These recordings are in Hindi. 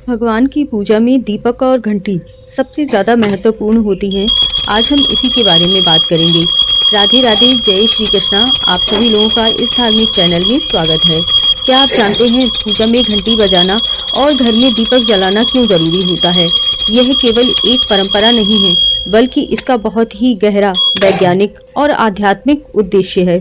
भगवान की पूजा में दीपक और घंटी सबसे ज़्यादा महत्वपूर्ण होती हैं। आज हम इसी के बारे में बात करेंगे। राधे राधे, जय श्री कृष्णा। आप सभी लोगों का इस धार्मिक चैनल में स्वागत है। क्या आप जानते हैं पूजा में घंटी बजाना और घर में दीपक जलाना क्यों ज़रूरी होता है? यह केवल एक परंपरा नहीं है, बल्कि इसका बहुत ही गहरा वैज्ञानिक और आध्यात्मिक उद्देश्य है।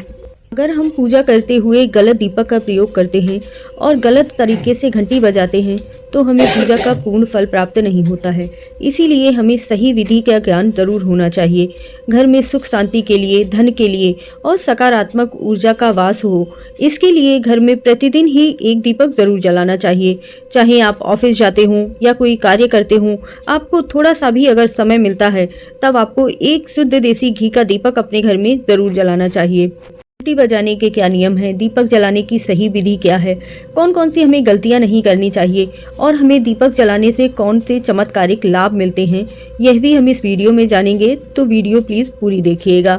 अगर हम पूजा करते हुए गलत दीपक का प्रयोग करते हैं और गलत तरीके से घंटी बजाते हैं तो हमें पूजा का पूर्ण फल प्राप्त नहीं होता है। इसीलिए हमें सही विधि का ज्ञान जरूर होना चाहिए। घर में सुख शांति के लिए, धन के लिए और सकारात्मक ऊर्जा का वास हो, इसके लिए घर में प्रतिदिन ही एक दीपक जरूर जलाना चाहिए। चाहे आप ऑफिस जाते हों या कोई कार्य करते हों, आपको थोड़ा सा भी अगर समय मिलता है तब आपको एक शुद्ध देसी घी का दीपक अपने घर में जरूर जलाना चाहिए। घंटी बजाने के क्या नियम हैं, दीपक जलाने की सही विधि क्या है, कौन कौन सी हमें गलतियां नहीं करनी चाहिए और हमें दीपक जलाने से कौन से चमत्कारिक लाभ मिलते हैं, यह भी हम इस वीडियो में जानेंगे। तो वीडियो प्लीज पूरी देखिएगा।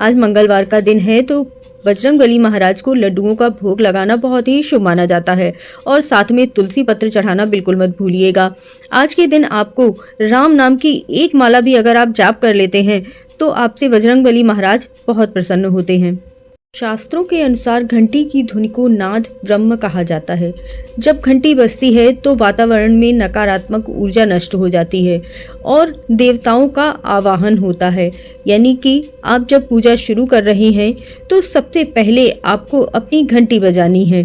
आज मंगलवार का दिन है तो बजरंगबली महाराज को लड्डुओं का भोग लगाना बहुत ही शुभ माना जाता है और साथ में तुलसी पत्र चढ़ाना बिल्कुल मत भूलिएगा। आज के दिन आपको राम नाम की एक माला भी अगर आप जाप कर लेते हैं तो आपसे बजरंगबली महाराज बहुत प्रसन्न होते हैं। शास्त्रों के अनुसार घंटी की धुन को नाद ब्रह्म कहा जाता है। जब घंटी बजती है तो वातावरण में नकारात्मक ऊर्जा नष्ट हो जाती है और देवताओं का आवाहन होता है। यानी कि आप जब पूजा शुरू कर रहे हैं तो सबसे पहले आपको अपनी घंटी बजानी है।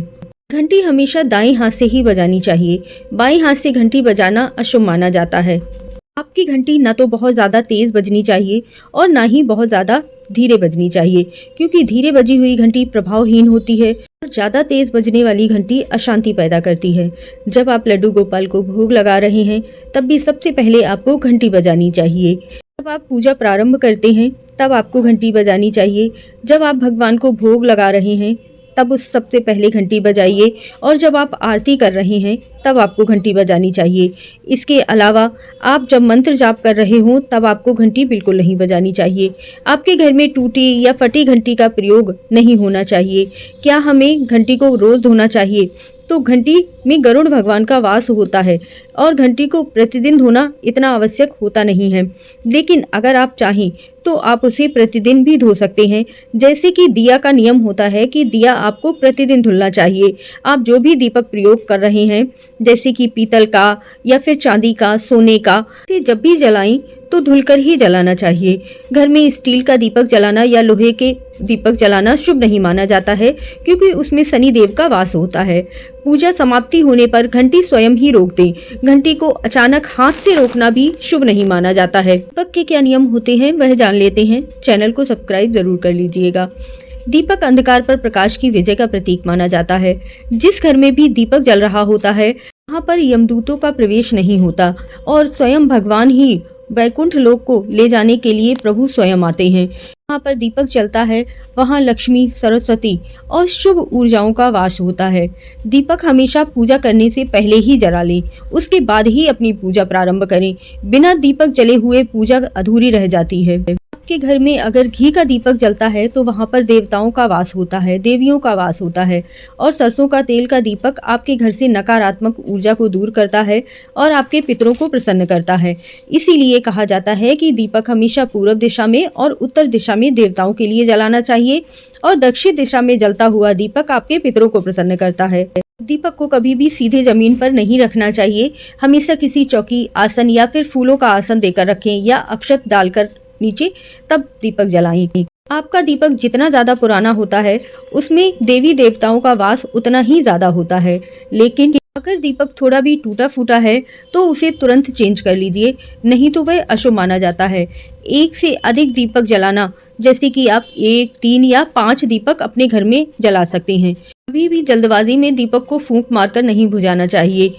घंटी हमेशा दाएं हाथ से ही बजानी चाहिए। बाएं हाथ से घंटी बजाना अशुभ माना जाता है। आपकी घंटी ना तो बहुत ज़्यादा तेज बजनी चाहिए और ना ही बहुत ज़्यादा धीरे बजनी चाहिए, क्योंकि धीरे बजी हुई घंटी प्रभावहीन होती है और ज़्यादा तेज बजने वाली घंटी अशांति पैदा करती है। जब आप लड्डू गोपाल को भोग लगा रहे हैं तब भी सबसे पहले आपको घंटी बजानी चाहिए। जब आप पूजा प्रारंभ करते हैं तब आपको घंटी बजानी चाहिए। जब आप भगवान को भोग लगा रहे हैं तब उस सबसे पहले घंटी बजाइए और जब आप आरती कर रहे हैं तब आपको घंटी बजानी चाहिए। इसके अलावा आप जब मंत्र जाप कर रहे हों तब आपको घंटी बिल्कुल नहीं बजानी चाहिए। आपके घर में टूटी या फटी घंटी का प्रयोग नहीं होना चाहिए। क्या हमें घंटी को रोज धोना चाहिए? तो घंटी में गरुड़ भगवान का वास होता है और घंटी को प्रतिदिन धोना इतना आवश्यक होता नहीं है, लेकिन अगर आप चाहें तो आप उसे प्रतिदिन भी धो सकते हैं। जैसे कि दिया का नियम होता है कि दिया आपको प्रतिदिन धुलना चाहिए। आप जो भी दीपक प्रयोग कर रहे हैं, जैसे कि पीतल का या फिर चांदी का, सोने का, जब भी जलाएं तो धुलकर ही जलाना चाहिए। घर में स्टील का दीपक जलाना या लोहे के दीपक जलाना शुभ नहीं माना जाता है, क्योंकि उसमें शनि देव का वास होता है। पूजा समाप्ति होने पर घंटी स्वयं ही रोक दें। घंटी को अचानक हाथ से रोकना भी शुभ नहीं माना जाता है। दीपक के क्या नियम होते हैं वह जान लेते हैं। चैनल को सब्सक्राइब जरूर कर लीजिएगा। दीपक अंधकार पर प्रकाश की विजय का प्रतीक माना जाता है। जिस घर में भी दीपक जल रहा होता है वहाँ पर यमदूतों का प्रवेश नहीं होता और स्वयं भगवान ही वैकुंठ लोक को ले जाने के लिए प्रभु स्वयं आते हैं। जहाँ पर दीपक जलता है वहाँ लक्ष्मी, सरस्वती और शुभ ऊर्जाओं का वास होता है। दीपक हमेशा पूजा करने से पहले ही जला लें, उसके बाद ही अपनी पूजा प्रारंभ करें। बिना दीपक जले हुए पूजा अधूरी रह जाती है। आपके घर में अगर घी का दीपक जलता है तो वहाँ पर देवताओं का वास होता है, देवियों का वास होता है और सरसों का तेल का दीपक आपके घर से नकारात्मक ऊर्जा को दूर करता है और आपके पितरों को प्रसन्न करता है। इसीलिए कहा जाता है कि दीपक हमेशा पूर्व दिशा में और उत्तर दिशा में देवताओं के लिए जलाना चाहिए और दक्षिण दिशा में जलता हुआ दीपक आपके पितरों को प्रसन्न करता है। दीपक को कभी भी सीधे जमीन पर नहीं रखना चाहिए। हमेशा किसी चौकी, आसन या फिर फूलों का आसन देकर रखें या अक्षत डालकर नीचे तब दीपक जलाएं। आपका दीपक जितना ज्यादा पुराना होता है उसमें देवी देवताओं का वास उतना ही ज्यादा होता है, लेकिन अगर दीपक थोड़ा भी टूटा फूटा है तो उसे तुरंत चेंज कर लीजिए, नहीं तो वह अशुभ माना जाता है। एक से अधिक दीपक जलाना, जैसे कि आप 1, 3 या 5 दीपक अपने घर में जला सकते हैं। कभी भी जल्दबाजी में दीपक को फूंक मारकर नहीं बुझाना चाहिए,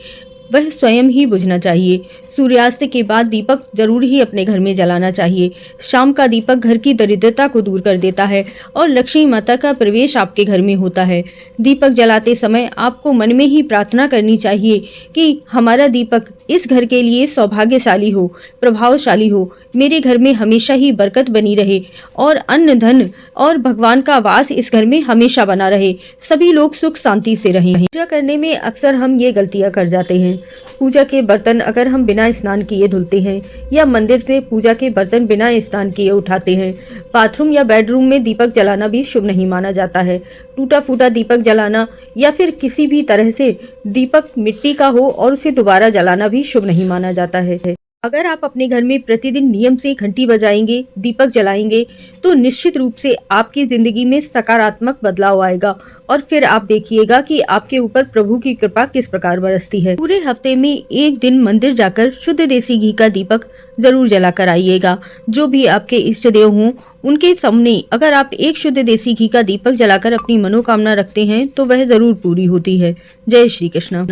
वह स्वयं ही बुझना चाहिए। सूर्यास्त के बाद दीपक जरूर ही अपने घर में जलाना चाहिए। शाम का दीपक घर की दरिद्रता को दूर कर देता है और लक्ष्मी माता का प्रवेश आपके घर में होता है। दीपक जलाते समय आपको मन में ही प्रार्थना करनी चाहिए कि हमारा दीपक इस घर के लिए सौभाग्यशाली हो, प्रभावशाली हो, मेरे घर में हमेशा ही बरकत बनी रहे और अन्न, धन और भगवान का वास इस घर में हमेशा बना रहे, सभी लोग सुख शांति से रहें। पूजा करने में अक्सर हम ये गलतियां कर जाते हैं। हैं। पूजा के बर्तन अगर हम बिना स्नान किए धुलते हैं या मंदिर से पूजा के बर्तन बिना स्नान किए उठाते हैं, बाथरूम या बेडरूम में दीपक जलाना भी शुभ नहीं माना जाता है। टूटा फूटा दीपक जलाना या फिर किसी भी तरह से दीपक मिट्टी का हो और उसे दोबारा जलाना भी शुभ नहीं माना जाता है। अगर आप अपने घर में प्रतिदिन नियम से घंटी बजाएंगे, दीपक जलाएंगे, तो निश्चित रूप से आपकी जिंदगी में सकारात्मक बदलाव आएगा और फिर आप देखिएगा कि आपके ऊपर प्रभु की कृपा किस प्रकार बरसती है। पूरे हफ्ते में एक दिन मंदिर जाकर शुद्ध देसी घी का दीपक जरूर जलाकर आइएगा। जो भी आपके इष्ट देव हों, उनके सामने अगर आप एक शुद्ध देसी घी का दीपक जलाकर अपनी मनोकामना रखते हैं तो वह जरूर पूरी होती है। जय श्री कृष्ण।